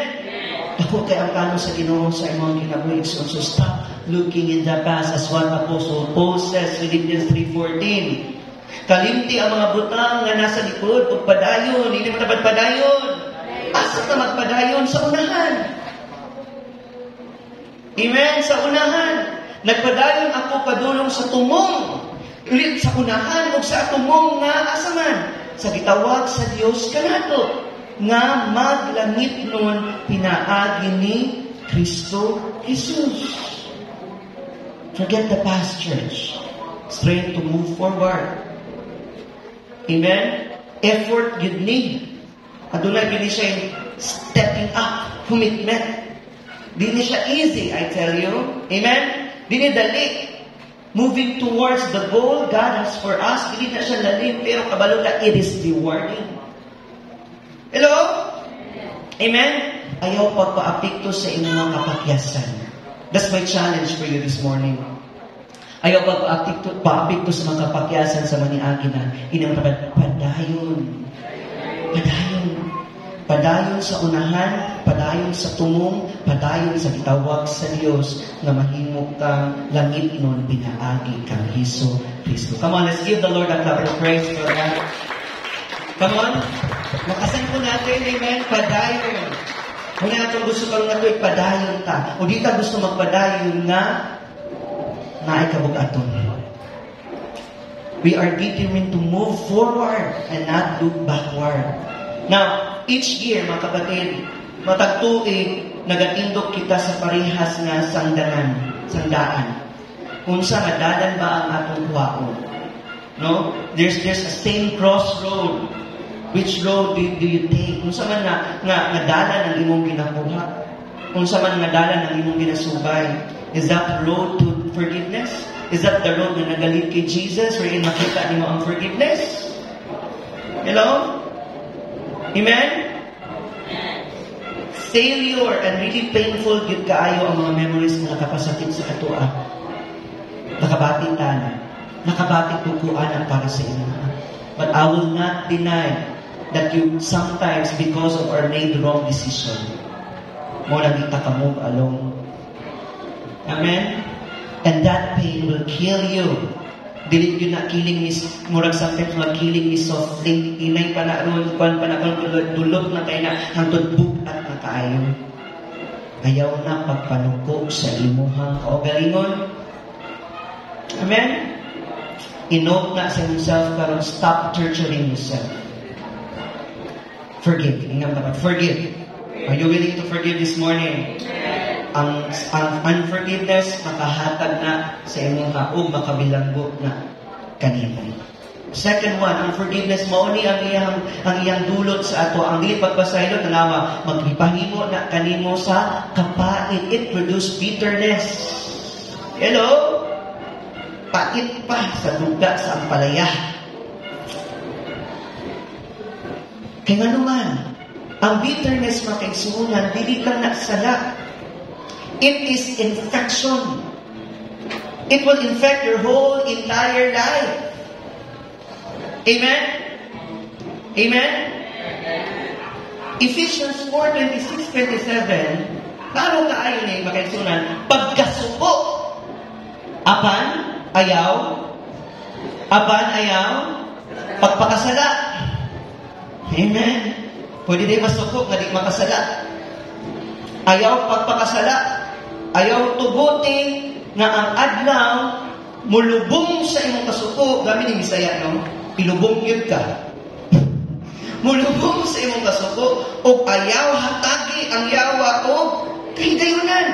Ako kay ang plano sa Ginoo sa iyong kinabuhi. So stop looking in the past as what Apostle Paul says, Philippians 3:14. Kalimti ang mga butang nga nasa likod, pagpadayon. Hindi mo dapat padayon. Asa ka magpadayon sa unahan? Amen? Sa unahan. Nagpadayon ako padulong sa tumong. Ulit sa unahan o sa tumong nga asaman. Sa gitawag sa Diyos kanato. Nga maglangit nun pinaagi ni Kristo Jesus. Forget the past, church. Straight to move forward. Amen? Effort you need. Adunay gini siya stepping up. Commitment. Dili siya easy, I tell you. Amen? Dili dali. Moving towards the goal God has for us, dili na siya lalim, pero kabalo na, it is rewarding. Hello? Amen? Ayaw pagpaapikto sa inyong kapakyasan. That's my challenge for you this morning. Ayaw pagpaapikto sa mga kapakyasan sa maniagi na inamatapad, padayon. Padayon. Padayon sa unahan, padayon sa tumong, padayon sa gitawag sa Dios na mahimo kang langit nun pinaagi kang Hesus Kristo. Come on, let's give the Lord a clap of praise for that. Come on. Makasan po natin, amen, padayon. Kung natin gusto ka nga ito, padayon ta. O di ta gusto magpadayon nga, naay kabugaton. We are determined to move forward and not look backward. Now, each year, mga kapatid, matagtuig, nagatindog kita sa parehas nga sandaan. Kung sa nadalan ba ang atong kuwaon? No? There's a same crossroad. Which road do you take? Kung sa man nadalan ang imong ginakuha? Kung sa man nadalan ang imong ginasubay? Is that the road to forgiveness? Is that the road na nagalit kay Jesus wherein makita nimo ang forgiveness? Hello? Amen? Failure and really painful gyud kaayo ang mga memories na nakapasakit sa atua. Nakabating tanan. Nakabating tukuan ang para sa inyo. But I will not deny that you sometimes, because of our made wrong decision, mo lang kita ka move along. Amen? And that pain will kill you. Dili yun na killing ni, murag sometimes mag-killing ni softly. Inay pa na ron, kwan pa na dulot na tayo na hangtod bukat na tayo. Ayaw na pagpanuko sa imuhang kaugalingon. Amen? Inote na sa himself, karon stop torturing yourself. Forgive. Ingam dapat. Forgive. Are you willing to forgive this morning? Ang unforgiveness makahatag na sa imong haog, makabilanggo na kanina. Second one, ang forgiveness mao ni ang iyang dulot sa ato. Ang dili pagpasaylo tanawa, magpahimo na kanimo sa kapait. It produce bitterness. Hello? Pait pa sa duga sa ampalaya. Kaya nga naman, ang bitterness makaigsuunan, dili lang nagsala. It is infection. It will infect your whole entire life. Amen? Amen? Ephesians 4:26-27, parang kaayon ni makaigsuunan, pagkasuko, apan, ayaw, pagpakasala. Amen. Pwede din masuko nga di makasala. Ayaw pagpakasala. Ayaw tuguti nga ang adlaw mulubong sa imong kasuko. Gabi ni Bisaya, no? Ilubong yun ka. Mulubong sa imong kasuko o ayaw hatagi ang yawa o kahigayunan.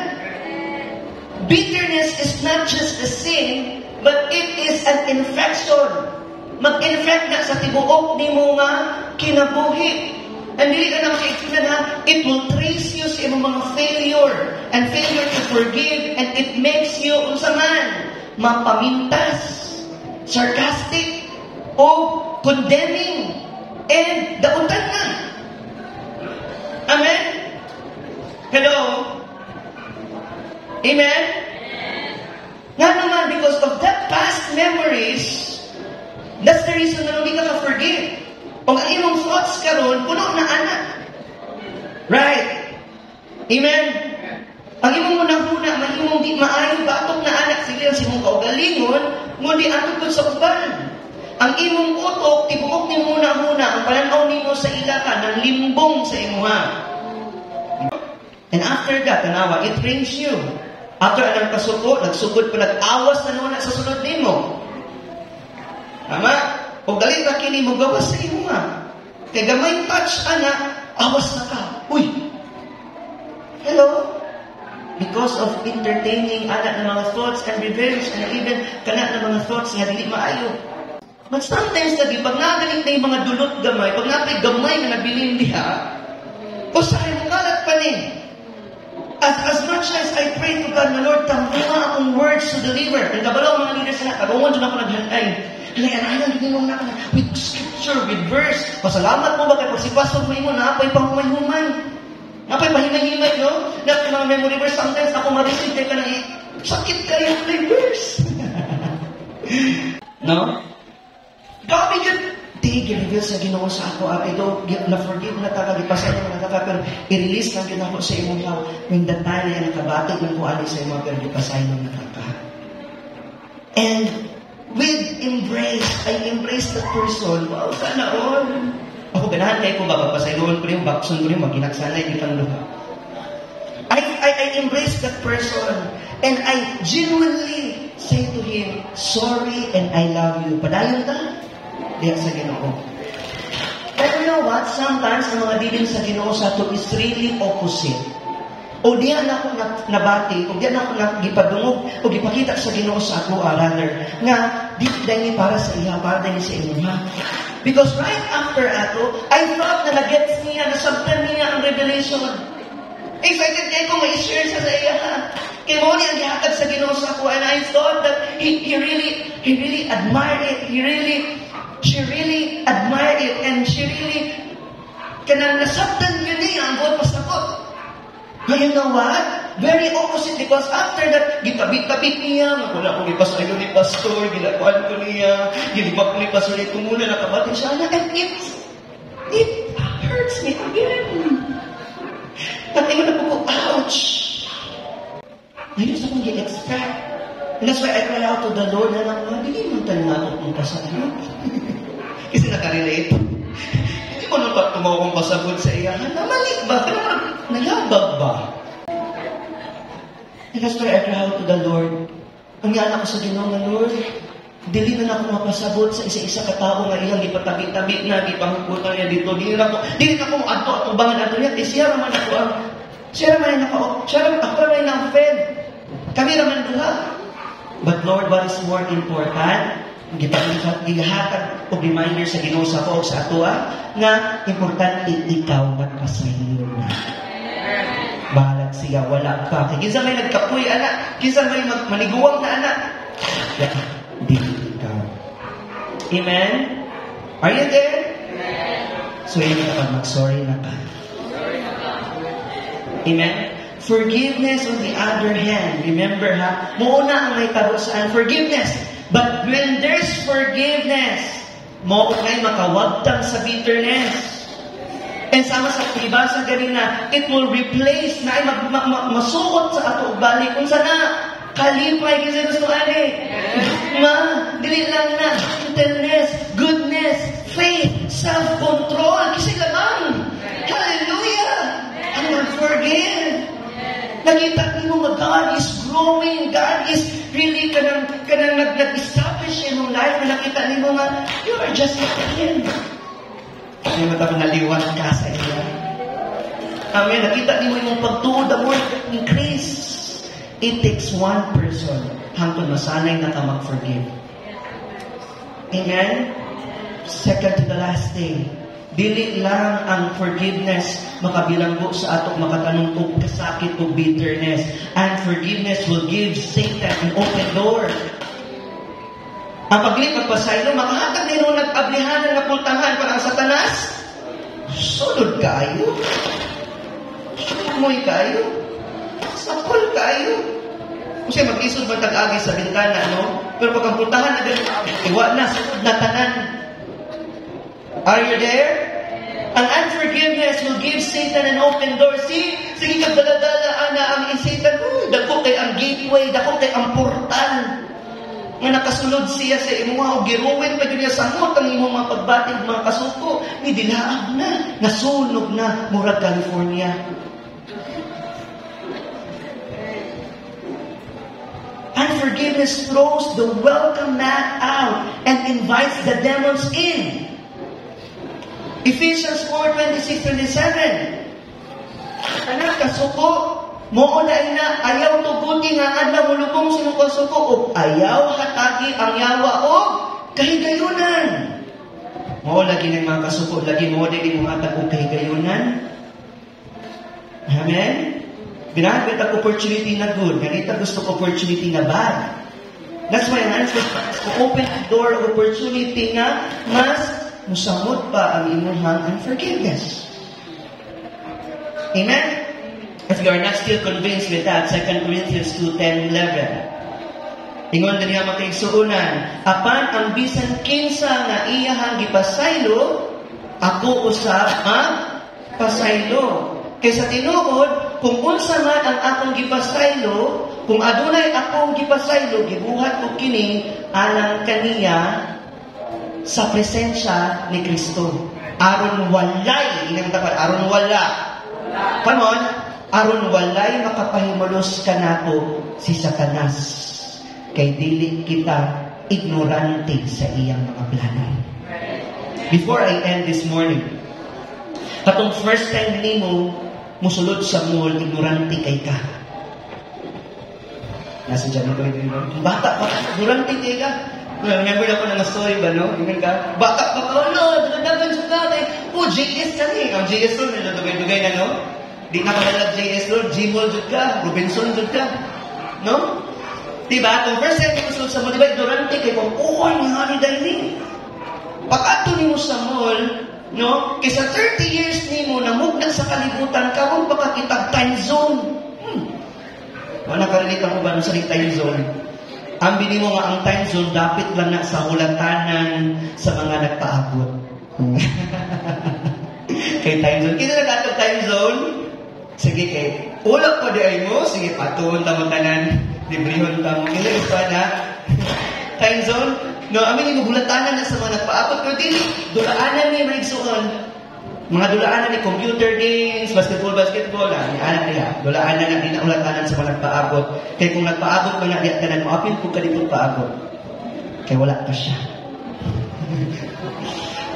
Bitterness is not just a sin, but it is an infection. Mag-infect na sa tibuok ni mo nga kinabuhi. And dili ka na makaigsunan ha, it will trace you sa imong mga failure and failure to forgive, and it makes you unsaman mapamintas, sarcastic, o condemning, and dautan na. Amen? Hello? Amen? Nga naman, because of that past memories, that's the reason na hindi ka ka-forgive. Kung ang imong thoughts karon puno na anak. Right? Amen? Ang imong munang-huna, mahimong di maayo, batok na anak sila sa imong kaugalingon, ngundi ato po sa uban. Ang imong utok, tibuok ni muna-huna, ang pananaw nimo sa ilaka, ng limbong sa imuha. And after that, tanawa, it trains you. After anang kasuko, nagsugod pa, nag-awas na nuna sa sunod nimo. Tama? Kung dali na kini mo gawas sa imo nga. Kaya gamay touch, anak, awas na ka. Uy! Hello? Because of entertaining anak ng mga thoughts and revenge and even kanak ng mga thoughts nga dili maayo. But sometimes lagi, pag nagaling na yung mga dulot gamay, pag napay gamay na nabilin diha, o sa'yo mo kalat pa ni. As much as I pray to God, my Lord, tama akong words to deliver. Ang kabalaw mga leaders na, kagungan dyan ako naghanay. Halayan, hindi mo na with scripture, with verse. Pasalamat mo ba kay pagsipasok mo mo, naapay pang humay-humay. Naapay pahimay-himay, no? Na mga memory verse, sometimes ako ma-receive ka na sakit ka yung verse. No? Grabe yun. Di, i-reveal sa Ginoo sa ako. Ito, na-forgive na taka, ipasay na taka, pero i-release lang Ginoo sa imong yaw. When the time na nakabatik ng kuali sa imong, pero ipasay na taka. And with embrace, I embrace that person. Wow, sana all. Ako ganahan kayo kung babapasayloon ko rin, bakson ko rin, maginaksanay kitang luha. I embrace that person, and I genuinely say to him, sorry and I love you. Padayon ta? Diya sa Ginoo. But you know what? Sometimes, ang mga dilin sa Ginoo sa ito is really opposite. O diyan ako nabati, o diyan ako gipadungog, o gipakita sa Ginoo sa ako, rather, nga, di dahil para sa iya, para dahil sa inyo, ha? Because right after ato, I thought na nag-gets niya, nasabtan niya ang revelation. Excited kayo kung ma-share siya sa iya, ha? Kaya mo niya ang gihatag sa Ginoo sa ako, and I thought that he really admired it, she really admired it, and she really, kanang nasabtan yun niya, ang buwan pasakot. But you know what? Very opposite, because after that, gitabit-tabit niya, wala akong ipasayo ni pastor, ginakuan ko niya, ginibak ko ni pastor, ito muna, nakabati siya, and it hurts me again. Natingon na po ko, ouch! Ayun sa kong gi-expect. And that's why I cry out to the Lord, na hindi mo tayo kung kasalanan. Kasi nakarelate. Hindi mo nung tumawang pasabot sa iya, namali ba? Nayabag ba? And that's why I cry out to the Lord. Ang yana ko sa Ginoo nga, Lord, dili na ako mapasabot sa isa-isa katao nga ilang ipatabi-tabi na, ipangkutan niya dito. Dili na ako ato-atubangan ato niya. Siya naman ako naman ang friend. Kami naman duha. But Lord, what is more important? Gihatag o reminder sa Ginoo sa ko sa ato nga importante ikaw magpasayo na. Bahalag siya, wala pa. Kinsa may nagkapuy anak, kinsa may maniguwang na anak. Di ikaw. Amen? Are you there? So yun kapag mag-sorry na ka. Amen? Forgiveness on the other hand, remember ha, muna ang may tabo saan, forgiveness. But when there's forgiveness, mo ay makawagtang sa bitterness. And sama sa palibasa ganina, it will replace na ay masuot sa ato balik kung sana kalipay kasi gusto ani. Dili lang na gentleness, goodness, faith, self-control kasi lamang. Hallelujah! And we'll forgive. Nakita niyo nga God is growing, God is really kanang nag-establish in your life na nakita niyo nga you are just like Him. Ay matapos naliwan ka sa iya. Amen. Nakita niyo yung pagtuod ang word increase. It takes one person hangtod masanay na ka mag-forgive. Amen? Second to the last thing, dili lang ang forgiveness makabilanggo sa atok makatanong og kasakit o bitterness. And forgiveness will give Satan an open door. Ang pagpasaylo, makahatag din nung nag-ablihanan na pultahan para ang Satanas. Sulod kayo. Sumoy kayo. Sakol kayo. Kasi mag-isod ba tag-agi sa bintana, no? Pero pag ang pultahan na ganun, iwa na, sunod na tanan. Are you there? Ang unforgiveness will give Satan an open door. See? Sige kag daladala na ang Satan. Dako kay ang gateway, dako kay ang portal. Nga nakasulod siya sa imuha o giruwin pa niya sa hot ang imong mga pagbatid, mga kasuko. Ni dilaag na, nasunog na, murag California. Unforgiveness throws the welcome mat out and invites the demons in. Ephesians 4:26-27. Anak kasuko, mo na ayaw tuguti nga adlaw mulubong sa mong kasuko o ayaw hatagi ang yawa o kahigayunan. Mo lagi ng mga kasuko, lagi mo din mo hatag og kahigayunan. Amen. Ginamit ang opportunity na good. Ganito gusto ko opportunity na bad. That's why ang answer is to open the door of opportunity na mas musamot pa ang imuhang unforgiveness. Amen? If you are not still convinced with that, 2 Corinthians 2:10-11. Ingon din niya makaigsuunan, apan ang bisan kinsa nga iyahang gipasaylo, ako usab ang pasaylo. Kaysa tinuod, kung unsa man ang akong gipasaylo, kung adunay akong gipasaylo, gibuhat ko kini alang kaniya sa presensya ni Kristo. Aron walay, inang dapat, aron wala. Come on, aron walay makapahimulos kanako si Satanas. kay dili kita ignorante sa iyang mga plano. Before I end this morning, katong first time nimo musulod sa mall, ignorante kay ka. Nasa dyan ito, bata pa, ignorante kay ka. Remember na ko na story ba, no? Bata pa ka, no, dagan sa kate. JS ka ni. Ang JS doon, dugay-dugay na, no? Di na kalalag JS doon, G-Mall jud ka, Robinson jud ka. No? Diba? Itong first time musulod sa mall, diba, ignorante kay kung, nga ni Daini. Pag-ato ni mo sa mall, no? Kaysa 30 years ni mo, namugnan sa kalibutan ka, kung baka kitag time zone. Wala nakarelita ko ba sa time zone? Ang bini mo nga ang time zone, dapat lang na sa hulatanan sa mga nagpaabot. Kay time zone. Kita nag-atog time zone? Sige, kay ulap pa di ay mo. Sige, patuon tamo tanan. Librihon tamo. Kaya gusto na. Time zone? No, amin yung hulatanan na sa mga nagpaabot. Pero dili, dulaanan niya maigsuon. Mga dulaanan ni computer games, basketball, ni anak niya. Dulaanan na dinahulatanan sa mga nagpaabot. Kaya kung nagpaabot mo na, diyan ka na mo, apil po ka dito paabot. Kaya wala ka siya.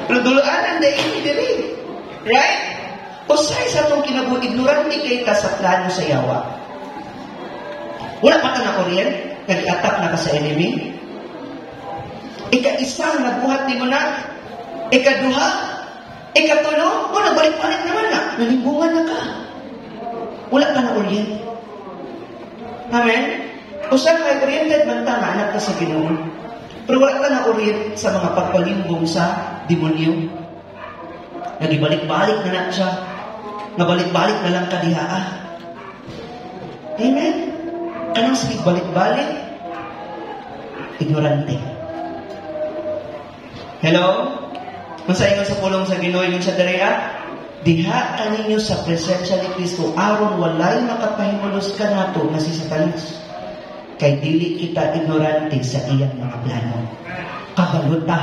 Pero dulaanan na dili. Right? Usay sa itong kinabuhi, ignorante kayo ka sa plano sa yawa. Wala pa ka na orient, nag-attack na ka sa enemy. Ika-isang nabuhat ni mo na, ika-duha, ikatulo, nagbalik-balik naman na. Nalimbungan na ka. Wala ka na orient. Amen? Usap ka oriented man ta, anak ka sa Ginoo. Pero wala ka na orient sa mga pagpalimbong sa demonyo. Nagibalik-balik na na siya. Nabalik-balik na lang kadihaa. Amen? Anong sige balik-balik? Ignorante. Hello? Kung sa inyo sa pulong sa Ginoo yung sa dareya, diha ka ninyo sa presensya ni Kristo aron walay makapahimulos ka nato na si Satanas. Kay dili kita ignorante sa iyang mga plano. Kabaluta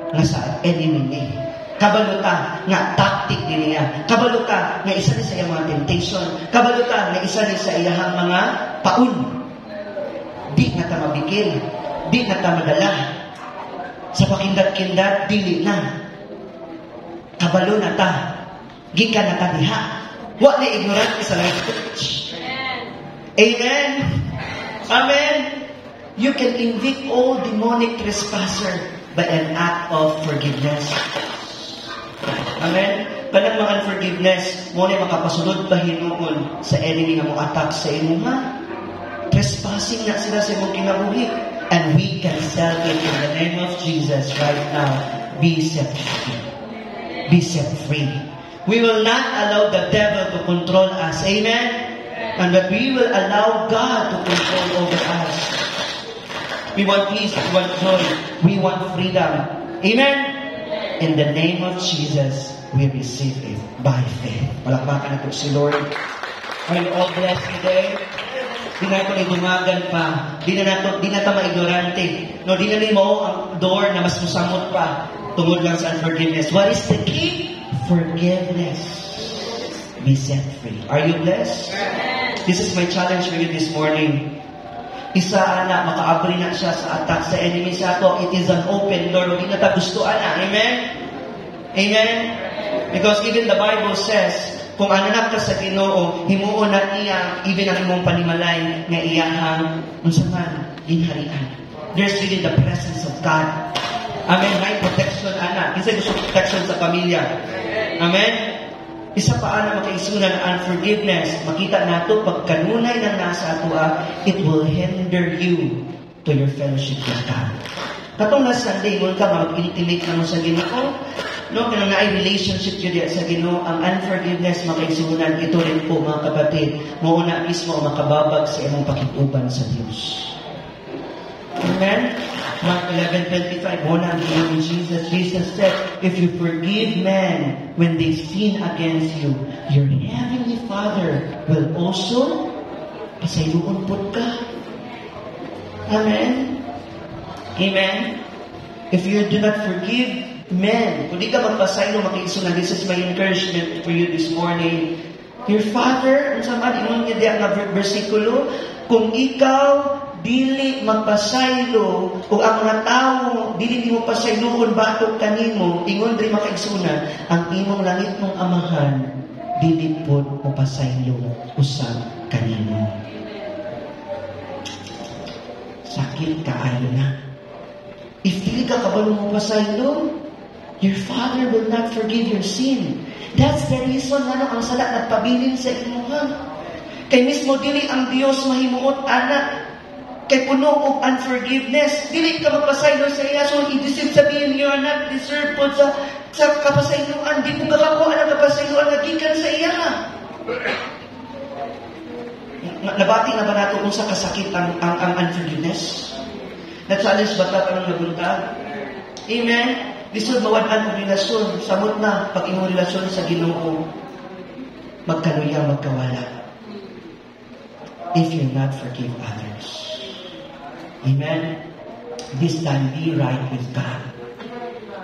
nga sa enemy niya. Kabaluta nga tactic din niya. Kabaluta nga isa ni sa iyang mga temptation. Kabaluta nga isa ni sa iyang mga paun. Di nga ta mabigil. Di nga ta madala. Sa pakindat-kindat, dili na. Kabalo na ta. Gika na ta diha. Wa na ignorant sa language. Amen. Amen. You can evict all demonic trespasser by an act of forgiveness. Amen. Kanang mga unforgiveness, mo na makapasunod pa hinuon sa enemy nga mo attack sa imo ha. Trespassing na sila sa imong kinabuhi. And we can celebrate in the name of Jesus right now. Be set free. Be set free. We will not allow the devil to control us. Amen? And that we will allow God to control over us. We want peace. We want joy. We want freedom. Amen? In the name of Jesus, we receive it by faith. Palakpakan natin si Lord. Are you all blessed today? Di na ito idumagan pa. Di na ito maignorante. No, di na mo ang door na mas musamot pa. Tungod lang sa unforgiveness. What is the key? Forgiveness. Be set free. Are you blessed? This is my challenge for you this morning. Isa na, makaabri na siya sa attack sa enemy sa ato. It is an open door. Hindi na ta gustuan na. Amen? Amen? Because even the Bible says, kung anak ka sa Ginoo, himuon na iya, even ang imong panimalay, nga iyahang unsaman, ginharian. There's really the presence of God. Amen. Right? Protection, anak. Isa gusto protection sa pamilya. Amen. Isa pa ana makaisunan ang unforgiveness. Makita nato pag kanunay na nasa ato, it will hinder you to your fellowship with God. Katong na Sunday, kung ka mag-intimate na mo sa Ginoo, no, kung na ay relationship yun sa Ginoo, ang unforgiveness makaisunan, ito rin po mga kapatid, mauna mismo makababag sa imong pakituban sa Diyos. Amen? Mark 11:25, muna ang Ginoo ni Jesus. Jesus said, if you forgive men when they sin against you, your heavenly Father will also pasayloon po ka. Amen? Amen? If you do not forgive men, kung di ka magpasaylo, makiisunan, this is my encouragement for you this morning. Your Father, ang sama, inong niya diyan na versikulo, kung ikaw dili magpasaylo ug ang mga tawo dili nimo pasayloon batok kanimo ingon diri makaigsuna ang imong langit mong amahan dili pod mo pasaylo usab kanimo. Sakit kaayo na. If dili ka kabalo mo pasaylo, your Father will not forgive your sin. That's the reason nga ang sala nagpabilin sa imuha. Kay mismo dili ang Dios mahimuot anak. Kay puno og unforgiveness. Dili ka magpasaylo sa iya. So, ibig sabihin, you are not deserved po sa kapasayloan. Di mo kakakuha ang kapasayloan na gikan sa iya. Nabati na ba nato kung sa kasakit ang unforgiveness? Na-challenge ba ka ng nabuntag? Amen? Lisod mawadan ang relasyon. Samot na pag imong relasyon sa Ginoo. Magkaluya, magkawala. If you not forgive others. Amen? This time, be right with God.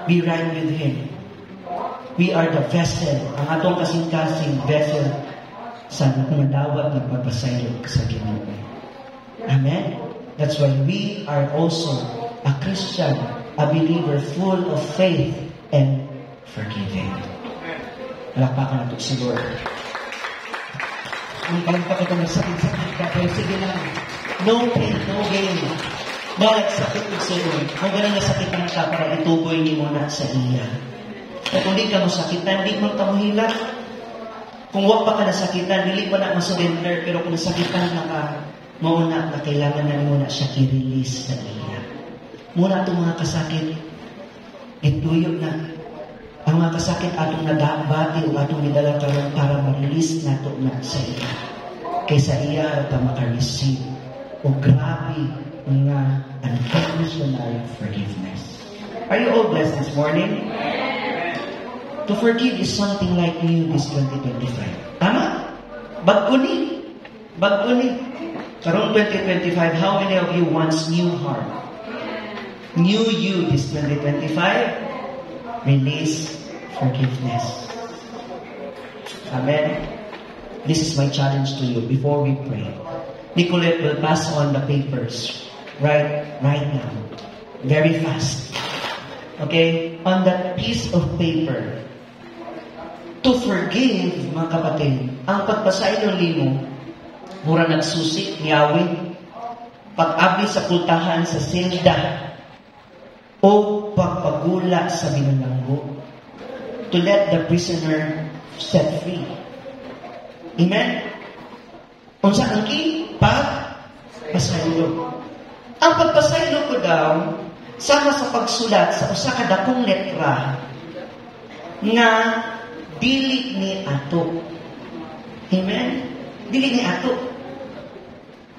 Be right with Him. We are the vessel, ang atong kasing-kasing vessel sa nadawat ng pagpasaylo sa Ginoo. Amen? That's why we are also a Christian, a believer full of faith and forgiving. Palakpakan natin si Lord. Ang kanta ko itong sakit-sakit ka, pero sige lang. No pain, no gain. Balik sakit ko sa Lord. Kung ganun na sakitan ka, para ituboy ni mo na sa iya. At kung di ka masakitan, di mo ka mahilak. Kung wag pa ka nasakitan, dili mo na masurrender. Pero kung nasakitan na ka, mauna na kailangan na mo na siya i-release sa iya. Muna itong mga kasakit, ituyo na. Ang mga kasakit atong nadabati o atong nidala karon para ma-release na ito na sa iya. Kaysa iya ito maka-receive o grabe nga unconditional forgiveness. Are you all blessed this morning? To forgive is something like new this 2025. Tama? Bago ni. Bago ni. Karong 2025, how many of you wants new heart? New you this 2025? Release forgiveness. Amen? This is my challenge to you before we pray. Nicolette will pass on the papers right now. Very fast. Okay? On that piece of paper, to forgive, mga kapatid, ang pagpasaylo nimo, mura nagsusi, ngawin, pag-abi sa pultahan sa selda, o pagpagula sa binalanggo, to let the prisoner set free. Amen? Unsa ang pagpasaylo. Ang pagpasaylo ko daw, sama sa pagsulat sa usa ka dakong letra nga dili ni ato. Amen? Dili ni ato.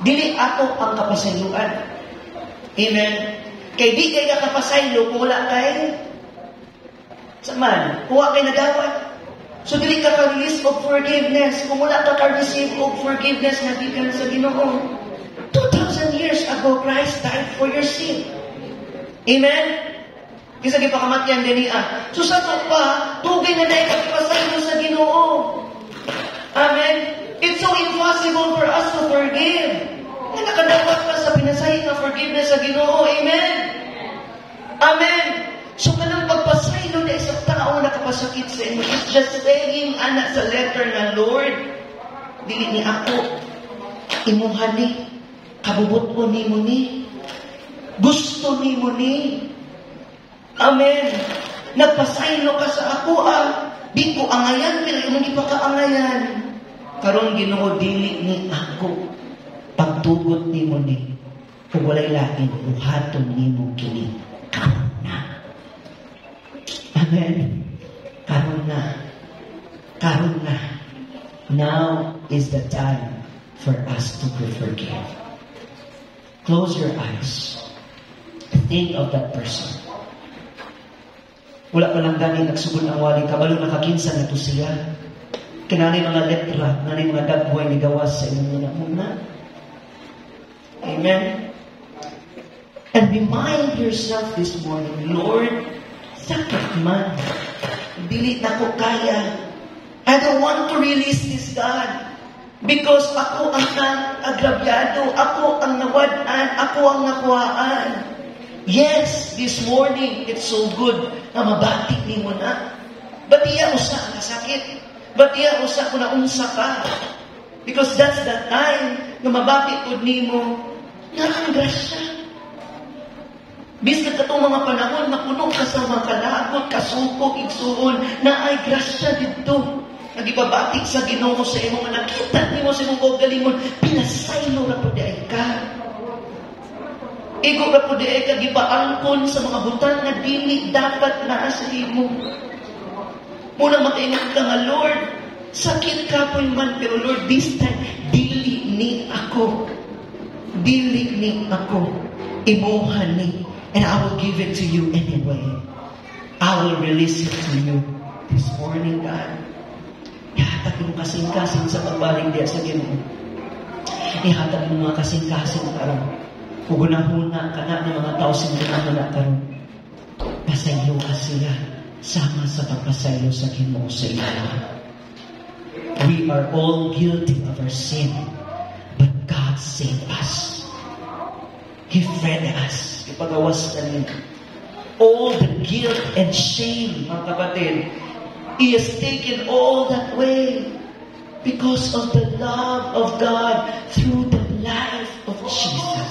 Dili ato ang kapasayloan. Amen? Kay di kay kapasaylo kung wala kay saman, kung wala kay nagawat. So dili ka ka-release of forgiveness kung wala ka ka-receive of forgiveness na gikan sa Ginoo. 2,000 years ago, Christ died for your sin. Amen? Kisa gipakamatyan din niya. So sa to pa, tubig na dahil kapasaylo sa Ginoo. Amen? It's so impossible for us to forgive. Nga nakadawat ka sa pinasayang na forgiveness sa Ginoo. Amen? Amen? So kanang pagpasaylo na isang tao na kapasakit sa inyo, it's just saying, anak sa letter na, Lord, dili ni ako, imuhan ni, kabubot ko ni mo ni, gusto ni mo ni. Amen. Nagpasaylo ka sa ako, di ko angayan, pero hindi pa ka angayan. Karon Ginoo, dili ni ako, pagtugot ni mo ni, kung walay lain, buhaton ni mo kini. Karon na. Amen. Karon na. Karon na. Now is the time for us to forgive. Close your eyes. Think of that person. Wala pa lang gani nagsugod ang wali. Kabalo nakakinsa na to siya. Kinanay mga letra, nanay mga dagway ni gawas sa inyo na muna. Amen. And remind yourself this morning, Lord, sakit man. Dili na ko kaya. I don't want to release this, God. Because ako ang agrabyado, ako ang nawadan, ako ang nakuhaan. Yes, this morning, it's so good na mabati ni mo na. Batiya usa ang kasakit. Batiya usa kung naunsa ka. Because that's the time na mabati po ni mo na ang grasya. Bisag ka itong mga panahon, mapuno ka sa mga kalakot, kasuko, igsuon, na ay grasya dito. Nagibabati sa Ginoo sa imong nakita nimo sa imong kaugalingon, pinasaylo ra pud ay ka. Igo ra pud ay ka gipaangkon sa mga butang nga dili dapat naa sa imo. Muna makaingon ka nga, Lord, sakit ka po man, pero Lord, this time, dili ni ako. Dili ni ako. Imuhan ni. And I will give it to you anyway. I will release it to you this morning, God. Ihatag mo kasing-kasing sa pagbaling diya sa Ginoo. Ihatag mo mga kasing-kasing karon. Kugunahuna ka na ng mga tao sa ginahuna karon. Pasayo ka sila sama sa pagpasayo sa Ginoo sa ila. We are all guilty of our sin, but God saved us. He freed us. Ipagawas na niya. All the guilt and shame, mga kapatid, He has taken all that way because of the love of God through the life of Jesus.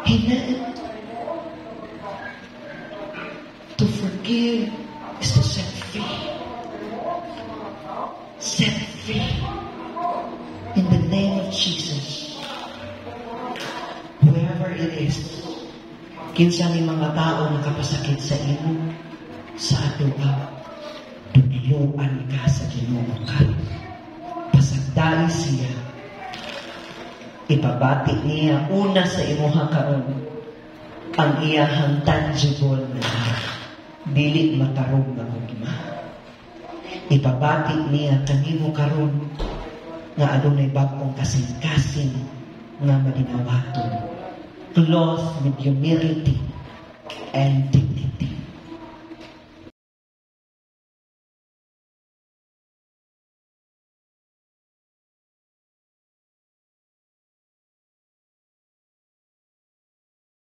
Amen. To forgive is to set free. Set free. In the name of Jesus. Whoever it is, kinsa ni mga tao nakapasakit sa imo, sa aduha, dugiluan ka sa Ginoo ka. Pasagdai siya. Ipabati niya una sa imuha karon ang iyahang tangible na dili matarog na hugma. Ipabati niya kanimo karon nga adunay bag-ong kasing-kasing nga madinawaton, clothed with humility and dignity.